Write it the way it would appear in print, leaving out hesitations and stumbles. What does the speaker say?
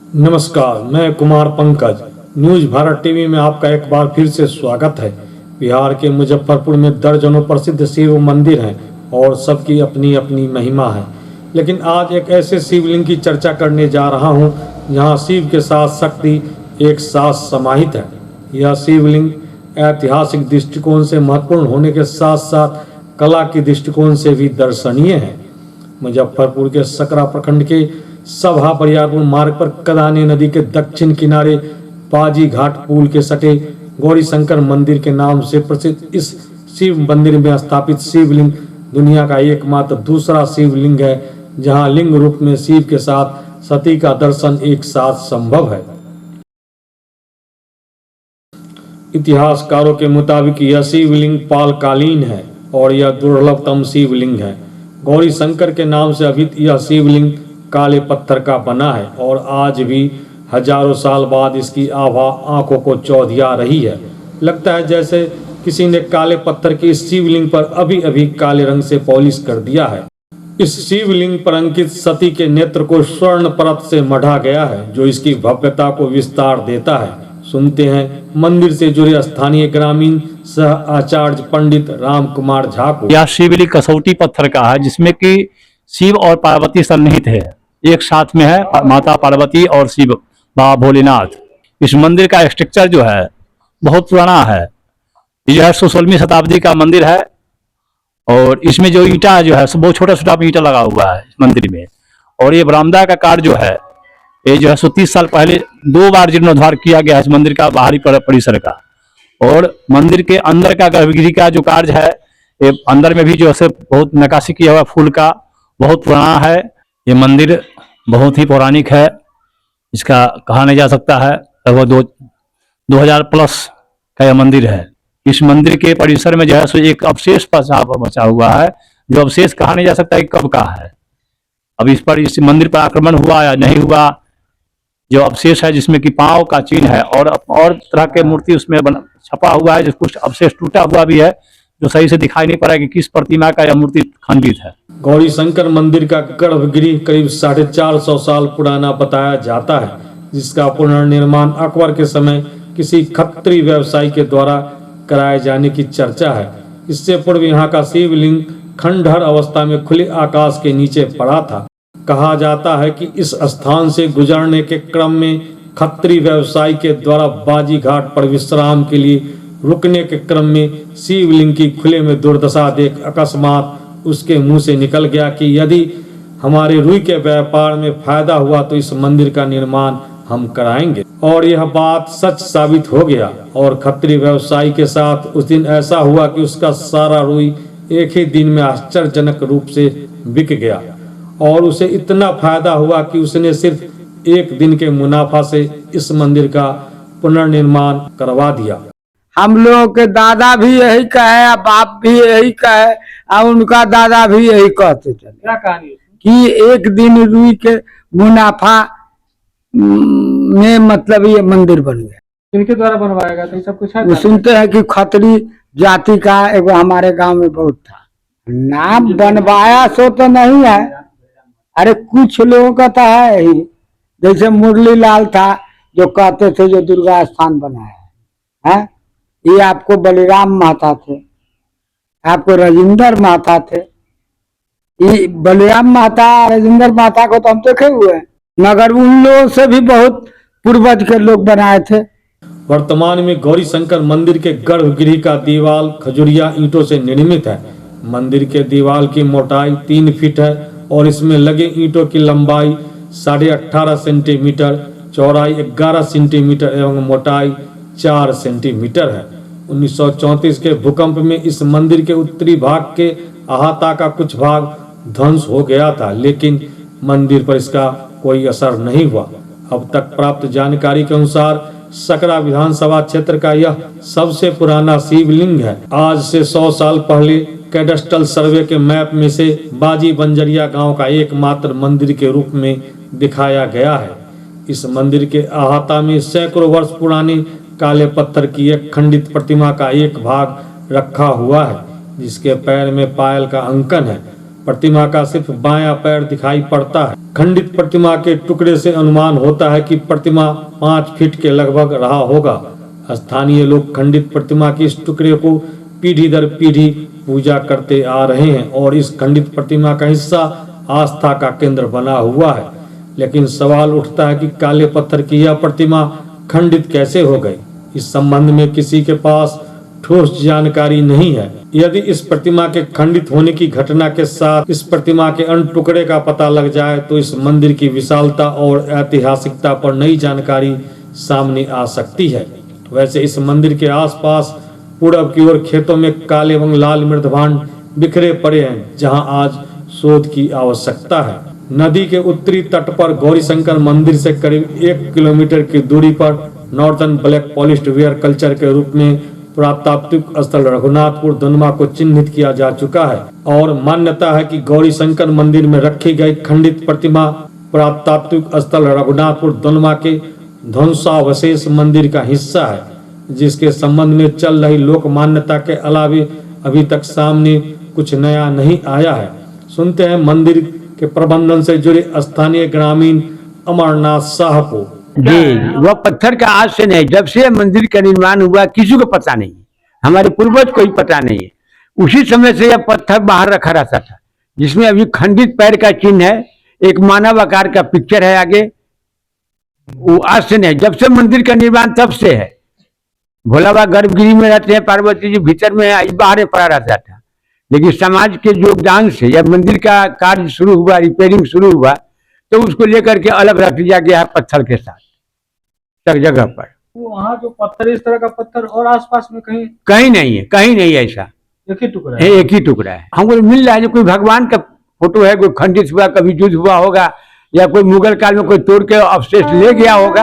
नमस्कार, मैं Kumar Pankaj. News Bharat TV में आपका एक बार फिर से स्वागत है। बिहार के मुजफ्फरपुर में दर्जनों प्रसिद्ध शिव मंदिर हैं और सबकी अपनी अपनी महिमा है। लेकिन आज एक ऐसे शिवलिंग की चर्चा करने जा रहा हूं जहां शिव के साथ शक्ति एक साथ समाहित है। यह शिवलिंग ऐतिहासिक दृष्टिकोण से महत्वपूर्ण होने के साथ साथ कला की दृष्टिकोण से भी दर्शनीय है। मुजफ्फरपुर के सकरा प्रखंड के सभा बरियारपुर मार्ग पर कदानी नदी के दक्षिण किनारे बाजी घाट पुल के सटे गौरी शंकर मंदिर के नाम से प्रसिद्ध इस शिव मंदिर में स्थापित शिवलिंग दुनिया का एकमात्र दूसरा शिवलिंग है जहां लिंग रूप में शिव के साथ सती का दर्शन एक साथ संभव है। इतिहासकारों के मुताबिक यह शिवलिंग पालकालीन है और यह दुर्लभतम शिवलिंग है। गौरी शंकर के नाम से अभिहित यह शिवलिंग काले पत्थर का बना है और आज भी हजारों साल बाद इसकी आभा आंखों को चौधिया रही है। लगता है जैसे किसी ने काले पत्थर की इस शिवलिंग पर अभी अभी काले रंग से पॉलिश कर दिया है। इस शिवलिंग पर अंकित सती के नेत्र को स्वर्ण परत से मढ़ा गया है जो इसकी भव्यता को विस्तार देता है। सुनते हैं मंदिर से जुड़े स्थानीय ग्रामीण सह आचार्य पंडित राम कुमार झा को। यह शिवलिंग कसौटी पत्थर का है जिसमें कि शिव और पार्वती सन्निहित है, एक साथ में है माता पार्वती और शिव बाबा भोलेनाथ। इस मंदिर का स्ट्रक्चर जो है बहुत पुराना है। यह 16वीं शताब्दी का मंदिर है और इसमें जो ईंटा जो है बहुत छोटा छोटा ईंटा लगा हुआ है इस मंदिर में। और ये बरामदा का कार्य जो है ये जो है 130 साल पहले 2 बार जीर्णोद्धार किया गया है इस मंदिर का बाहरी परिसर का। और मंदिर के अंदर का गर्भगृह का जो कार्य है ये अंदर में भी जो है बहुत नक्काशी किया हुआ फूल का बहुत पुराना है। ये मंदिर बहुत ही पौराणिक है, इसका कहा नहीं जा सकता है। लगभग 2000 प्लस का यह मंदिर है। इस मंदिर के परिसर में जो है सो एक अवशेष बचा हुआ है जो अवशेष कहा नहीं जा सकता है कब का है। अब इस मंदिर पर आक्रमण हुआ या नहीं हुआ, जो अवशेष है जिसमें कि पांव का चिन्ह है और तरह के मूर्ति उसमें छपा हुआ है, जो कुछ अवशेष टूटा हुआ भी है जो सही से दिखाई नहीं पड़ रहा है कि किस प्रतिमा का यह मूर्ति खंडित है। गौरी शंकर मंदिर का गर्भगृह करीब 450 साल पुराना बताया जाता है जिसका पुनर्निर्माण अकबर के समय किसी खत्री व्यवसायी के द्वारा कराए जाने की चर्चा है। इससे पूर्व यहाँ का शिवलिंग खंडहर अवस्था में खुले आकाश के नीचे पड़ा था। कहा जाता है कि इस स्थान से गुजरने के क्रम में खत्री व्यवसायी के द्वारा बाजी घाट पर विश्राम के लिए रुकने के क्रम में शिवलिंग की खुले में दुर्दशा देख अकस्मात उसके मुंह से निकल गया कि यदि हमारे रुई के व्यापार में फायदा हुआ तो इस मंदिर का निर्माण हम कराएंगे। और यह बात सच साबित हो गया और खत्री व्यवसायी के साथ उस दिन ऐसा हुआ कि उसका सारा रुई एक ही दिन में आश्चर्यजनक रूप से बिक गया और उसे इतना फायदा हुआ कि उसने सिर्फ एक दिन के मुनाफा से इस मंदिर का पुनर्निर्माण करवा दिया। हम लोगों के दादा भी यही कहे, बाप भी यही कहे और उनका दादा भी यही कहते चले। क्या कहानी कि एक दिन रुई के मुनाफा में मतलब ये मंदिर बन गया। किनके द्वारा बनवाया गया था सब कुछ है? सुनते हैं कि खत्री जाति का एगो हमारे गांव में बहुत था। नाम बनवाया सो तो नहीं है, अरे कुछ लोगों का तो है ही। जैसे मुरली लाल था जो कहते थे जो दुर्गा स्थान बनाया है। ये आपको बलिराम माता थे, आपको राजेंद्र माता थे। ये बलिराम माता राजेंद्र माता को तो हम देखे हुए हैं, मगर उन लोगों से भी बहुत पूर्वज के लोग बनाए थे। वर्तमान में गौरी शंकर मंदिर के गर्भगृह का दीवाल खजुरिया ईंटों से निर्मित है। मंदिर के दीवाल की मोटाई 3 फीट है और इसमें लगे ईंटों की लंबाई 18.5 सेंटीमीटर, चौड़ाई 11 सेंटीमीटर एवं मोटाई 4 सेंटीमीटर है। 1934 के भूकंप में इस मंदिर के उत्तरी भाग के अहाता का कुछ भाग ध्वंस हो गया था, लेकिन मंदिर पर इसका कोई असर नहीं हुआ। अब तक प्राप्त जानकारी के अनुसार सकरा विधानसभा क्षेत्र का यह सबसे पुराना शिवलिंग है। आज से 100 साल पहले कैडस्ट्रल सर्वे के मैप में से बाजी बंजरिया गांव का एकमात्र मंदिर के रूप में दिखाया गया है। इस मंदिर के अहाता में सैकड़ों वर्ष पुराने काले पत्थर की एक खंडित प्रतिमा का एक भाग रखा हुआ है जिसके पैर में पायल का अंकन है। प्रतिमा का सिर्फ बायां पैर दिखाई पड़ता है। खंडित प्रतिमा के टुकड़े से अनुमान होता है कि प्रतिमा 5 फीट के लगभग रहा होगा। स्थानीय लोग खंडित प्रतिमा के इस टुकड़े को पीढ़ी दर पीढ़ी पूजा करते आ रहे हैं और इस खंडित प्रतिमा का हिस्सा आस्था का केंद्र बना हुआ है। लेकिन सवाल उठता है कि काले पत्थर की यह प्रतिमा खंडित कैसे हो गई। इस संबंध में किसी के पास ठोस जानकारी नहीं है। यदि इस प्रतिमा के खंडित होने की घटना के साथ इस प्रतिमा के अन्य टुकड़े का पता लग जाए तो इस मंदिर की विशालता और ऐतिहासिकता पर नई जानकारी सामने आ सकती है। वैसे इस मंदिर के आसपास पूरब की ओर खेतों में काले एवं लाल मृदभांड बिखरे पड़े हैं, जहां आज शोध की आवश्यकता है। नदी के उत्तरी तट पर गौरीशंकर मंदिर से करीब 1 किलोमीटर की दूरी पर northern black polished where culture के रूप में पुरातात्विक स्थल रघुनाथपुर दुनमा को चिन्हित किया जा चुका है और मान्यता है कि गौरीशंकर मंदिर में रखी गई खंडित प्रतिमा पुरातात्विक स्थल रघुनाथपुर दुनमा के ध्वंसावशेष मंदिर का हिस्सा है, जिसके संबंध में चल रही लोक मान्यता के अलावे अभी तक सामने कुछ नया नहीं आया है। सुनते हैं मंदिर के प्रबंधन से जुड़े स्थानीय ग्रामीण अमरनाथ शाह को। जी, वह पत्थर का आज से नहीं, जब से मंदिर का निर्माण हुआ किसी को पता नहीं, हमारे पूर्वज को ही पता नहीं है। उसी समय से यह पत्थर बाहर रखा रहता था, जिसमें अभी खंडित पैर का चिन्ह है, एक मानव आकार का पिक्चर है आगे। वो आज से नहीं, जब से मंदिर का निर्माण तब से है। भोला बाबा गर्भगृह में रहते हैं, पार्वती जी भीतर में है, बाहर पड़ा रहता था। लेकिन समाज के योगदान से जब मंदिर का कार्य शुरू हुआ, रिपेयरिंग शुरू हुआ, तो उसको लेकर के अलग रख दिया गया है पत्थर के साथ सब जगह पर। वहाँ जो पत्थर, इस तरह का पत्थर और आसपास में कहीं कहीं नहीं है, कहीं नहीं है ऐसा, एक ही टुकड़ा है, एक ही टुकड़ा है। हमको मिल रहा है जो कोई भगवान का फोटो है, कोई खंडित हुआ, कभी युद्ध हुआ होगा, या कोई मुगल काल में कोई तोड़ के अवशेष ले गया होगा।